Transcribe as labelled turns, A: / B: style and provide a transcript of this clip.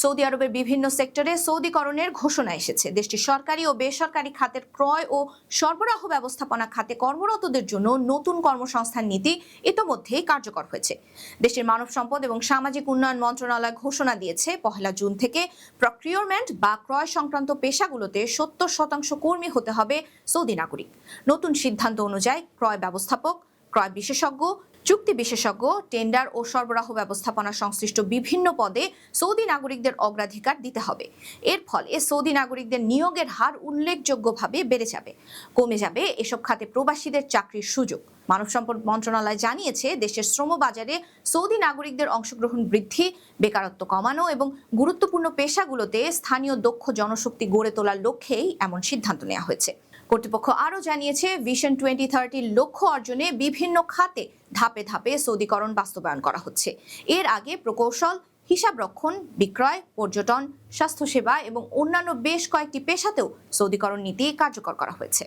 A: Saudi আরবের বিভিন্ন সেক্টরে সৌদিকরণের ঘোষণা এসেছে। দেশটির সরকারি ও বেসরকারি খাতের ক্রয় ও সরবরাহ ব্যবস্থাপনা খাতে কর্মরতদের জন্য নতুন কর্মসংস্থান নীতি ইতোমধ্যেই কার্যকর হয়েছে। দেশটির মানব সম্পদ এবং সামাজিক উন্নয়ন মন্ত্রণালয় ঘোষণা দিয়েছে, 1 জুন থেকে প্রক্রিয়রমেন্ট বা ক্রয় সংক্রান্ত পেশাগুলোতে 70% কর্মী হতে হবে সৌদি নাগরিক। নতুন সিদ্ধান্ত অনুযায়ী ক্রয় ব্যবস্থাপক, ক্রয় বিশেষজ্ঞ, চুক্তি বিশেষজ্ঞ, টেন্ডার ও সরবরাহ ব্যবস্থাপনা সংশ্লিষ্ট বিভিন্ন পদে সৌদি নাগরিকদের অগ্রাধিকার দিতে হবে। এর ফলে সৌদি নাগরিকদের নিয়োগের হার উল্লেখযোগ্যভাবে বেড়ে যাবে। কমে যাবে এসব খাতে প্রবাসীদের চাকরির সুযোগ। মানব সম্পদ মন্ত্রণালয় জানিয়েছে, দেশের শ্রম বাজারে সৌদি নাগরিকদের অংশগ্রহণ বৃদ্ধি, বেকারত্ব কমানো এবং গুরুত্বপূর্ণ পেশাগুলোতে স্থানীয় দক্ষ জনশক্তি গড়ে তোলার লক্ষ্যেই এমন সিদ্ধান্ত নেওয়া হয়েছে। কর্তৃপক্ষ আরও জানিয়েছে, ভিশন 2030 লক্ষ্য অর্জনে বিভিন্ন খাতে ধাপে ধাপে সৌদিকরণ বাস্তবায়ন করা হচ্ছে। এর আগে প্রকৌশল, হিসাবরক্ষণ, বিক্রয়, পর্যটন, স্বাস্থ্যসেবা এবং অন্যান্য বেশ কয়েকটি পেশাতেও সৌদিকরণ নীতি কার্যকর করা হয়েছে।